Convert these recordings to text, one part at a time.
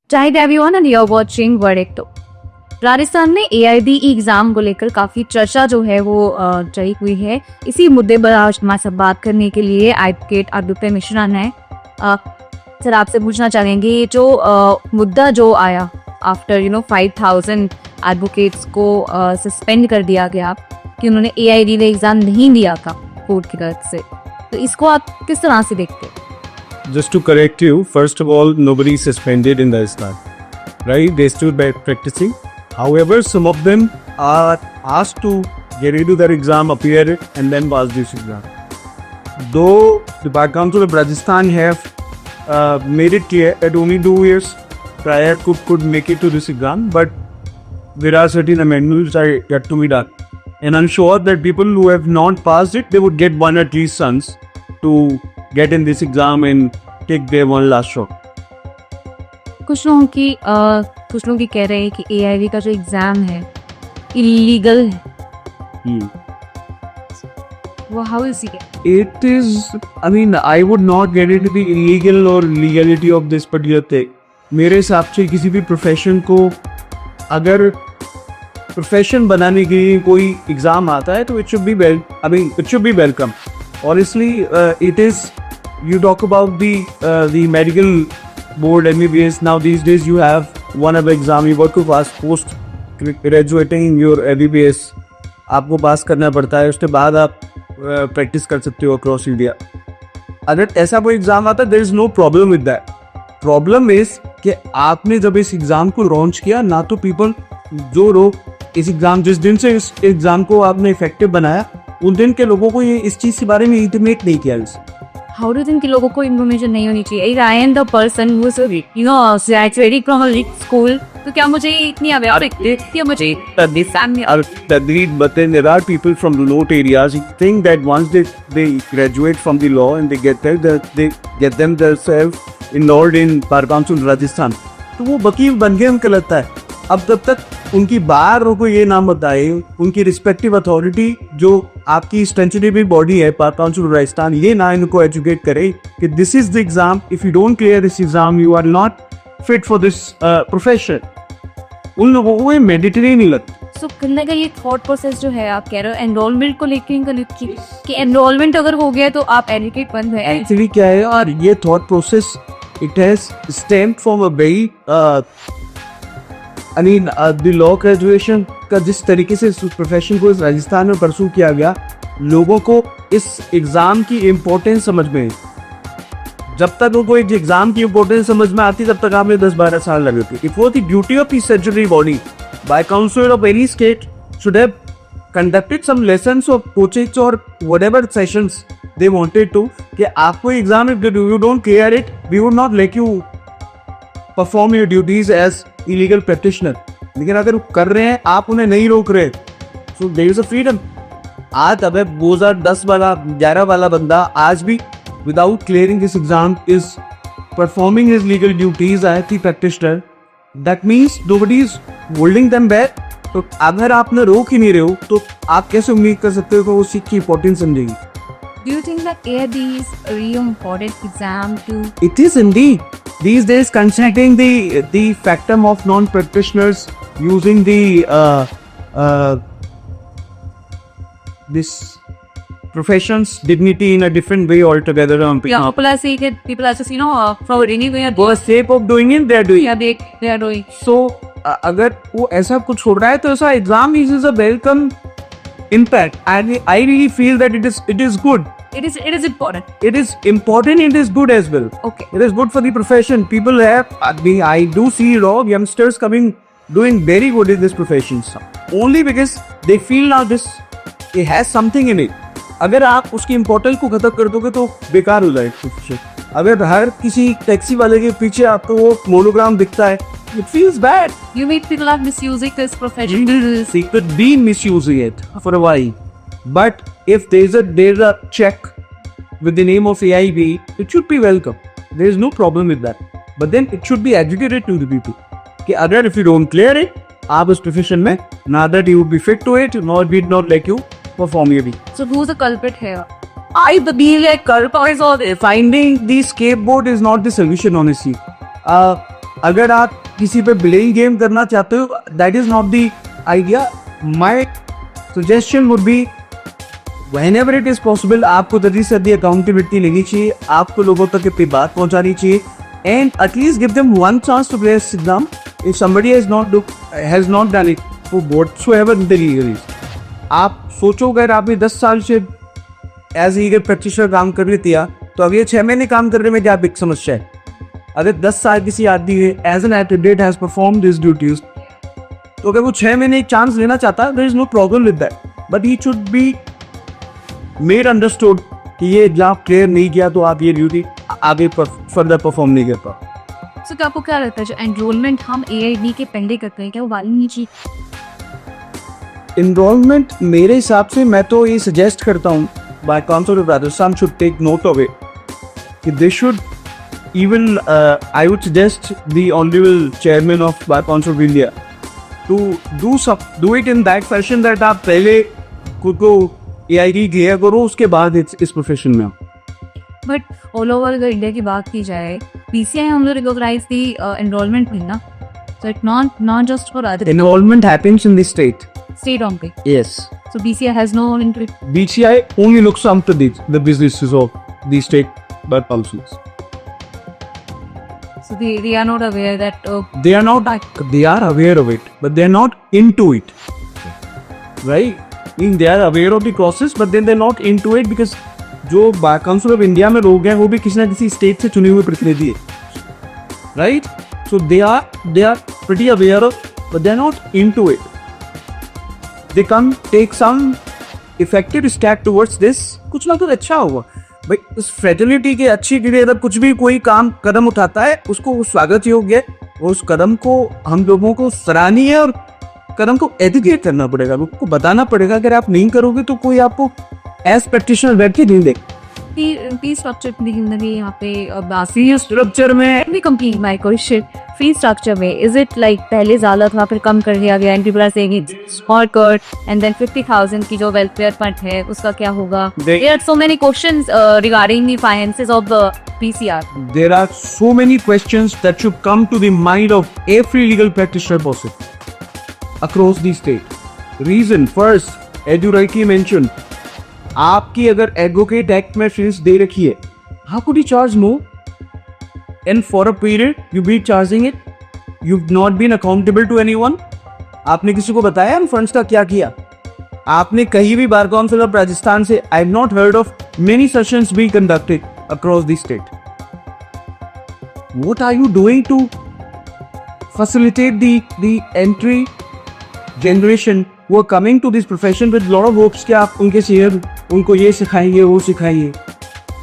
Child everyone and you're watching Verdict. Rajasthan में AID exam को लेकर काफी चर्चा जो है वो चली हुई है। इसी मुद्दे पर आज हमारे साथ बात करने के लिए एडवोकेट आदित्य मिश्रा है। सर आपसे पूछना चाहेंगे जो मुद्दा जो आया आफ्टर 5,000 एडवोकेट्स को सस्पेंड कर दिया गया कि उन्होंने AID में एग्जाम नहीं दिया था कोर्ट की तरफ से, तो इसको आप किस तरह से देखते हैं? Just to correct you, first of all, nobody is suspended in Rajasthan, right? They still practicing. However, some of them are asked to get into their exam, appear it, and then pass this exam. Though the Bar Council of Rajasthan have made it clear that only 2 years prior could make it to this exam, but there are certain amendments that are yet to be done. And I'm sure that people who have not passed it, they would get 1 or 3 chance to get in this exam and take their one last shot. कुछ लोगों की कह रहे हैं कि AID का जो exam है इलीगल है। How is it? It is, I mean, I would not get into the illegal or legality of this particular thing. मेरे हिसाब से किसी भी प्रोफेशन को अगर प्रोफेशन बनाने के लिए कोई एग्जाम आता है तो it should be welcome. Honestly, it is. You talk about the medical board MBBS. Now these days you have one other exam. You got to pass post graduating your MBBS. आपको पास करना पड़ता है, उसके बाद आप प्रैक्टिस कर सकते हो अक्रॉस इंडिया। अगर ऐसा कोई एग्जाम आता है, there is no problem with that. Problem is कि आपने जब इस एग्जाम को लॉन्च किया ना, तो पीपल जो लोग इस एग्जाम जिस दिन से इस एग्जाम को आपने इफेक्टिव बनाया, उन दिन के लोगों को ये इस चीज के बारे में इंटीमेट नहीं किया। How do you think कि लोगों को इन्फॉर्मेशन नहीं होनी चाहिए? I am the person who is graduating from a rich school, तो क्या मुझे इतनी अवेयरनेस थी? मुझे but then there are people from remote areas who think that once they graduate from the law and they get there, that they get them themselves enrolled in Bar Council Rajasthan, तो वो वकील बन गए उनको लगता है। अब तब तक उनकी बार को ये नाम बताए, उनकी रिस्पेक्टिव अथॉरिटी जो आपकी स्टैट्यूटरी बॉडी है बार काउंसिल राजस्थान, ये ना इनको एजुकेट करे कि this is the exam, if you don't clear this exam you are not fit for this profession. उन लोगों को ये मैंडेटरी नहीं लगता। सो करने का ये थॉट प्रोसेस जो है आप कह रहे हो एनरोलमेंट को लेकर कि एनरोलमेंट अगर हो गया तो आप एडवोकेट बन गए। एक्चुअली क्या है, और ये thought process it has stemmed from a very the law graduation का जिस तरीके से इस प्रोफेशन को इस राजस्थान में परसू किया गया, लोगों को इस एग्जाम की इम्पोर्टेंस समझ में, जब तक उनको एक एग्जाम की इम्पोर्टेंस समझ में आती तब तक आपने 10-12 साल लगे थे। It was the duty of the statutory body by council of any state should have conducted some lessons और कोचिंग्स और whatever sessions they wanted to, कि आपको exam if you don't clear it we would not let you perform your duties as illegal practitioner. लेकिन अगर वो कर रहे हैं, आप उन्हें नहीं रोक रहे, so there is a freedom. आज अब 2010 वाला 11 वाला बंदा आज भी without clearing this exam is performing his legal duties as the practitioner, that means nobody is holding them back. तो अगर आपने रोक ही नहीं रहे हो तो आप कैसे उम्मीद कर सकते हो कि वो सीख की importance समझेगी? Do you think that AID is a really important exam to? It is indeed. These days, considering the factum of non-practitioners using this profession's dignity in a different way altogether. Yeah, people are saying that people are just from anywhere. For the sake of doing it, they are doing. Yeah, they are doing. So, अगर वो ऐसा कुछ छोड़ रहा है तो ऐसा exam is a welcome impact, and I really feel that it is good. It is important. It is important. It is good as well. Okay. It is good for the profession. People have. I do see a lot of youngsters doing very good in this profession. Only because they feel now it has something in it. अगर आप उसकी importance को खत्म कर दोगे तो बेकार हो जाएगा। अगर हर किसी टैक्सी वाले के पीछे आपको वो मोनोग्राम दिखता है, it feels bad. You mean people are misusing this profession? They could be misusing it for a while, but if there's a check with the name of AIB, it should be welcome. There is no problem with that. But then it should be educated to the people कि अगर if you don't clear it, आप उस profession में neither you would be fit to it, nor we not like you perform your duty. So who's the culprit here? I believe like culprit or finding the scapegoat is not the solution, honestly. अगर आप किसी पे blame game करना चाहते हो, that is not the idea. My suggestion would be whenever it is possible आपको जल्दी से जल्दी अकाउंटेबिलिटी लेनी चाहिए, आपको लोगों तक अपनी बात पहुंचानी चाहिए, and at least give them one chance to play this exam. If somebody has not done it for whatsoever the reason is, आप सोचो अगर आपने 10 साल से एज ईगर प्रैक्टिशनर काम कर रही थी, तो अब ये 6 महीने काम करने में क्या बिग समस्या है. अगर 10 साल किसी आदमी है एज एन एटिडेट हैज परफॉर्म दिस ड्यूटीज, तो अगर वो 6 महीने एक चांस लेना चाहता है, there is no problem with that, but he should be made understood कि ये एग्जाम क्लियर नहीं किया तो आप ये ड्यूटी आगे फर्दर परफॉर्म नहीं कर पाओ. सो आपको क्या लगता है जो एनरोलमेंट हम AID के पहले करते हैं, क्या वो वाली नहीं चाहिए? एनरोलमेंट मेरे हिसाब से मैं तो ये सजेस्ट करता हूँ, by council of Rajasthan should take note of it कि they should even I would suggest the honorable chairman of Bar Council of India to do it in that fashion that आप पहले खुद को AID क्लियर करो, उसके बाद इस profession में. बट ऑल ओवर अगर इंडिया की बात की जाए, PCI हम लोग रिकॉग्नाइज दी एनरोलमेंट में ना, so it not just for other. Enrollment happens in the state. State only. Yes. So BCI has no into it. BCI only looks after the businesses of the state bar councils. So they are not aware that They are aware of it, but they are not into it. Right? I mean, they are aware of the process, but then they are not into it because जो bar council of India में लोग हैं वो भी किसी ना किसी state से चुने हुए प्रतिनिधि है. Right? So they are pretty aware of, but they are not into it. They can take some effective step towards this. कुछ ना कुछ अच्छा होगा भाई. उस फ्रेटर्निटी के अच्छी के लिए जब कुछ भी कोई कदम उठाता है, उसको स्वागत योग्य है. उस कदम को हम लोगों को सराहनीय है और कदम को एजुकेट करना पड़ेगा, उसको बताना पड़ेगा. अगर आप नहीं करोगे तो कोई आपको एज प्रैक्टिशनर बैठ के नहीं देगा. फी स्ट्रक्चर यहाँ पे फी स्ट्रक्चर में भी complete my question. Fee structure में इज इट लाइक पहले ज्यादा था फिर कम कर दिया गया, anti plus small cut, and then 50,000 की जो वेलफेयर फंड है उसका क्या होगा? There are so many questions regarding the finances of the PCR. There are so many questions that should come to the mind of every legal practitioner possible across the state. Reason first, as you rightly mentioned, आपकी अगर advocate act में fees दे रखी है, how could you charge more? And for a period you be charging it, you've not been accountable to anyone. आपने किसी को बताया इन funds का क्या किया? आपने कहीं भी बार काउंसिल ऑफ राजस्थान से I have not heard of many sessions being conducted across the state. What are you doing to facilitate the entry generation who are coming to this profession with lot of hopes कि आप उनके share उनको ये सिखाएंगे वो सिखाएंगे?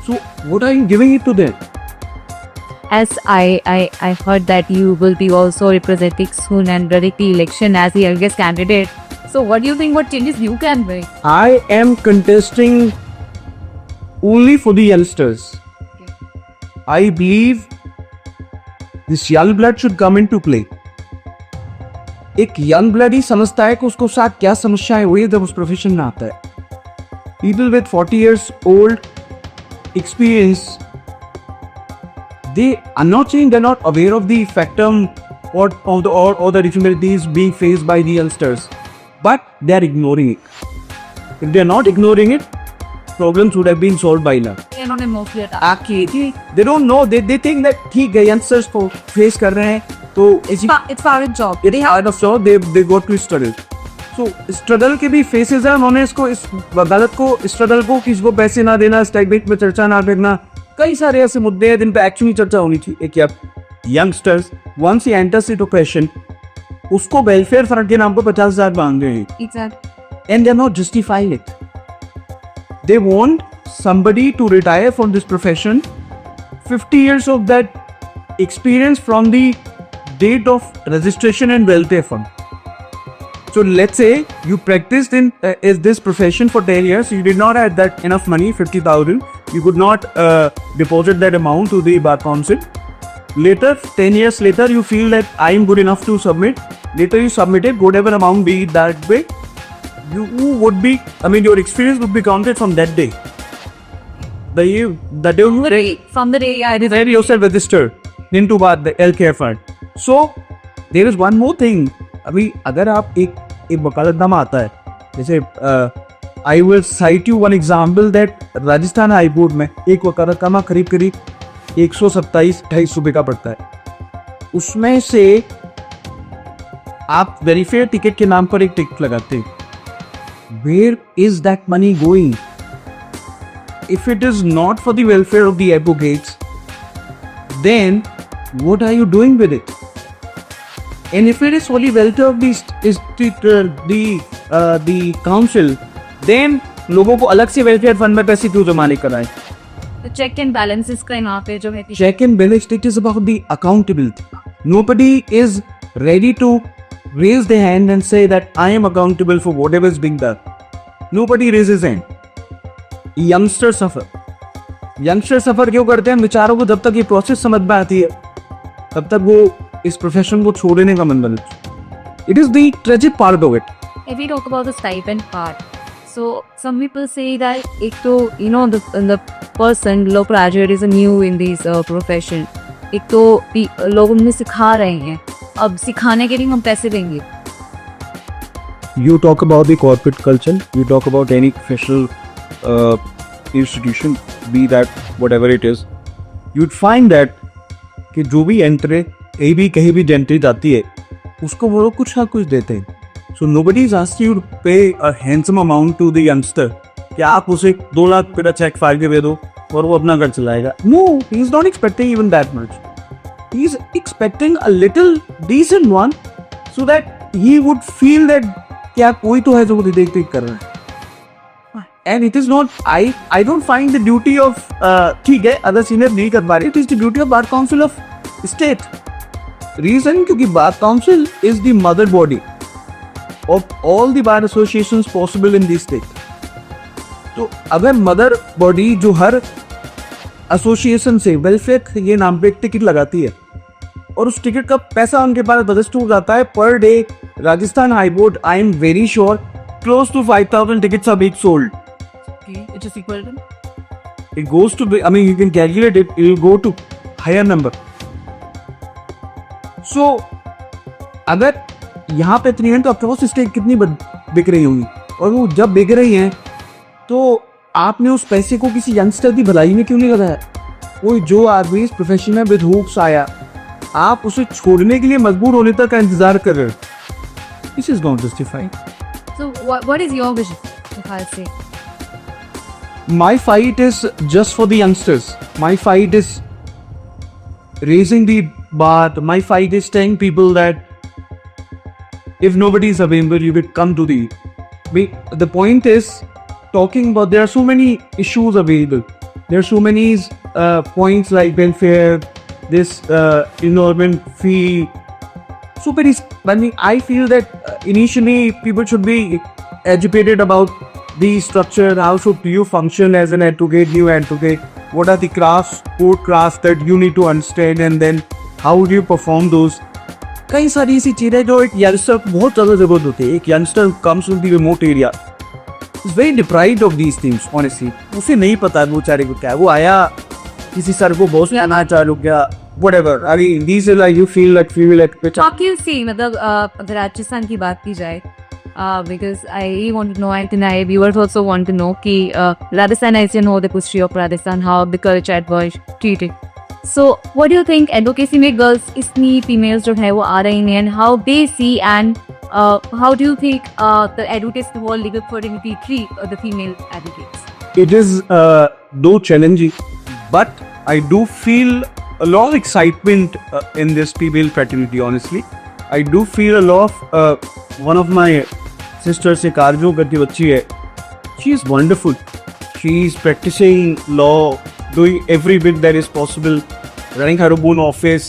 So what are you giving it to them? As I heard that you will be also representing soon and directly election as the youngest candidate. So what do you think? What changes you can bring? I am contesting only for the youngsters. I believe this young blood should come into play. एक young blood ही समझता है कि उसको साथ क्या समस्याएं हुई जब उस प्रोफेशन में आता है. People with 40 years old experience, they are not saying they're not aware of the factum or the difficulties being faced by the youngsters, but they are ignoring it. If they are not ignoring it, problems would have been solved by now. इन्होंने mostly They don't know. They think that ठीक है youngsters को face कर रहे हैं तो it's part of job. It is part of job. They got to struggle. So struggle के भी phases है. उन्होंने इसको इस गलत को struggle को किसी को पैसे ना देना, स्टैगनेट में चर्चा ना करना, कई सारे ऐसे मुद्दे हैं जिन पे एक्चुअली चर्चा होनी चाहिए. कि अब youngsters once he enters into profession, उसको वेलफेयर फंड के नाम पर 50,000 मांग रहे हैं. Exactly. And they're not justifying it. They want somebody to retire from this profession, 50 years of that experience from the date of registration and welfare fund. So let's say you practiced in this profession for 10 years, you did not have that enough money, 50,000, you could not deposit that amount to the bar council. Later, 10 years later, you feel that I am good enough to submit. Later you submitted, whatever amount be that way, you would be, your experience would be counted from that day. The day From the day I yourself registered into the healthcare fund. So there is one more thing. अभी अगर आप एक वकालतनामा आता है, जैसे I will cite you one example that Rajasthan high court में एक वकालतनामा करीब करीब 127-250 रुपये का पड़ता है. उसमें से आप वेरीफाइड टिकट के नाम पर एक टिकट लगाते हैं. Where is that money going? If it is not for the welfare of the advocates, then what are you doing with it? And if it is for the welfare of the council, then लोगों को अलग से welfare fund में पैसे क्यों जमा नहीं कराएं? तो चेक एंड बैलेंसेस का यहाँ पे जो है Check and balance, it is about the accountability. Nobody is ready to raise their hand and say that I am accountable for whatever is being done. Nobody raises hand. Youngsters suffer. Youngster suffer क्यों करते हैं? बेचारों को जब तक ये process समझ में आती है तब तक वो इस प्रोफेशन को छोड़ने का मन बने. It is the tragic part of it. if we talk about the stipend part, so some people say that एक तो the person low graduate is new in this profession, एक तो लोग उन्हें सिखा रहे हैं, अब सिखाने के लिए हम पैसे देंगे. You talk about the corporate culture, you talk about any professional institution, be that whatever it is, you'd find that कि जो भी एंट्री कहीं भी एंट्री जाती है उसको वो लोग कुछ ना कुछ देते हैं. So nobody is asking you to pay a handsome amount to the youngster कि आप उसे 2 लाख रुपये का चेक फाड़ के दे दो और वो अपना घर चलाएगा. No, he is not expecting even that much. He is expecting a little decent one so that he would feel that क्या कोई तो है जो मुझे देख देख कर रहा है. And it is not, I don't find the duty of ठीक है अदर सीनियर नहीं कर पा रहे, it is the duty of Bar Council of State. Reason क्योंकि Bar Council is the mother body of all the bar associations possible in the state. तो अगर mother body जो हर एसोसिएशन से वेलफेयर ये नाम पे एक टिकट लगाती है और उस टिकट का पैसा उनके पास बजट हो जाता है per day. Rajasthan high court, I am very sure, close to 5,000 tickets are being sold. It is equal to It goes to, I mean, you can calculate it, it will go to higher number. So, अगर यहाँ पे इतनी है तो आपके पास stake कितनी बिक रही होंगी, और वो जब बिक रही हैं तो आपने उस पैसे को किसी यंगस्टर की भलाई में क्यों नहीं लगाया? कोई जो आदमी इस प्रोफेशन में विद हुक्स आया, आप उसे छोड़ने के लिए मजबूर होने तक का इंतजार कर रहे हो. This is not justified. So what is your vision, if I'll say? My fight is just for the youngsters. My fight is raising the bar. My fight is telling people that if nobody is available, you will come to the. The point is talking about there are so many issues available. There are so many points like welfare, this enrollment fee. So many. I feel that initially people should be educated about the structure, how should you function as an advocate, new advocate, what are the crafts, core crafts that you need to understand, and then how do you perform those. कई सारी ऐसी चीज़ें जो एक youngster को बहुत ज़्यादा ज़रूरत होती है. एक youngster comes from the remote area, is very deprived of these things honestly. उसे नहीं पता है वो बेचारे को क्या है. वो आया किसी सर को बॉस आना चालू किया, whatever. I mean, these are like you feel like Talk you see, मतलब अगर राजस्थान की बात की जाए, because I want to know, and I viewers also want to know कि Rajasthan, as you know the history of Rajasthan, how the culture was treated. So what do you think advocacy में girls इतनी females जो है वो आ रही हैं, and how they see, and how do you think the advocates world legal fraternity treat the female advocates? It is though challenging, but I do feel a lot of excitement in this female fraternity. Honestly, I do feel a lot of one of my sisters, एक आरजू करती बच्ची है, she is wonderful. She is practicing law, doing every bit that is possible, running her own office,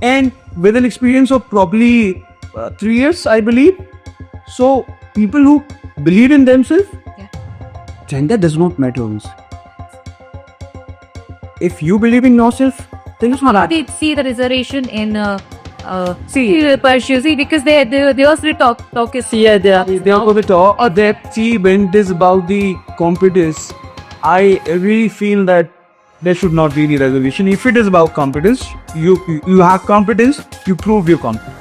and with an experience of probably 3 years, I believe. So people who believe in themselves, gender does not matter. If you believe in yourself, then it's not. They see the reservation in see, because they also talk is they are over the top. That when it is about the competence, I really feel that there should not be any reservation. If it is about competence, you have competence, you prove your competence.